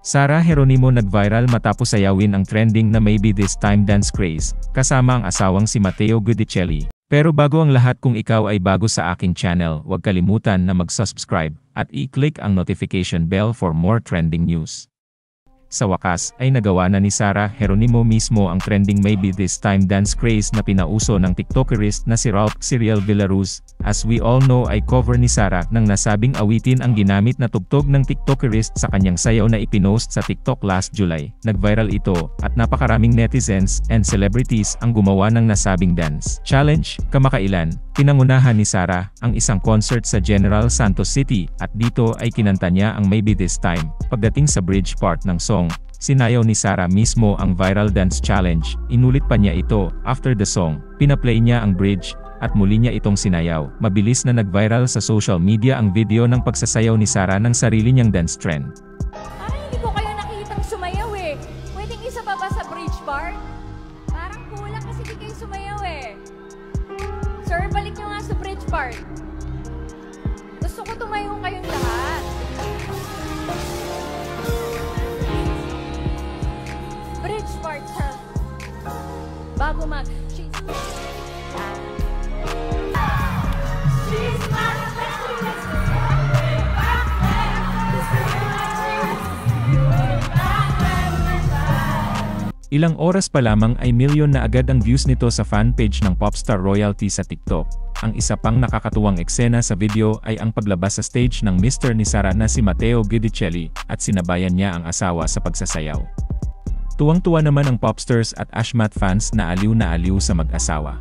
Sarah Geronimo nag-viral matapos sayawin ang trending na Maybe This Time dance craze, kasama ang asawang si Matteo Guidicelli. Pero bago ang lahat, kung ikaw ay bago sa aking channel, huwag kalimutan na mag-subscribe at i-click ang notification bell for more trending news. Sa wakas, ay nagawa na ni Sarah Geronimo mismo ang trending Maybe This Time dance craze na pinauso ng TikTokerist na si Ralph Ciriel Villaruz. As we all know, ay cover ni Sarah ng nasabing awitin ang ginamit na tugtog ng TikTokerist sa kanyang sayaw na ipinost sa TikTok last July. Nag-viral ito, at napakaraming netizens and celebrities ang gumawa ng nasabing dance challenge. Kamakailan, pinangunahan ni Sarah ang isang concert sa General Santos City, at dito ay kinanta niya ang Maybe This Time. Pagdating sa bridge part ng song, sinayaw ni Sarah mismo ang viral dance challenge. Inulit pa niya ito after the song, pinaplay niya ang bridge, at muli niya itong sinayaw. Mabilis na nag-viral sa social media ang video ng pagsasayaw ni Sarah ng sarili niyang dance trend. Ay, hindi ko kayo nakikitang sumayaw eh. Pwedeng isa pa ba sa bridge part? Parang kulang kasi di kayo sumayaw eh. Sir, balik nyo nga sa bridge part. Gusto ko tumayo kayong lahat. Bridge part, sir. Bago mag... Ilang oras pa lamang ay milyon na agad ang views nito sa fanpage ng Popstar Royalty sa TikTok. Ang isa pang nakakatuwang eksena sa video ay ang paglabas sa stage ng Mr. ni Sarah na si Matteo Guidicelli, at sinabayan niya ang asawa sa pagsasayaw. Tuwang-tuwa naman ang Popstars at Ashmat fans na aliw sa mag-asawa.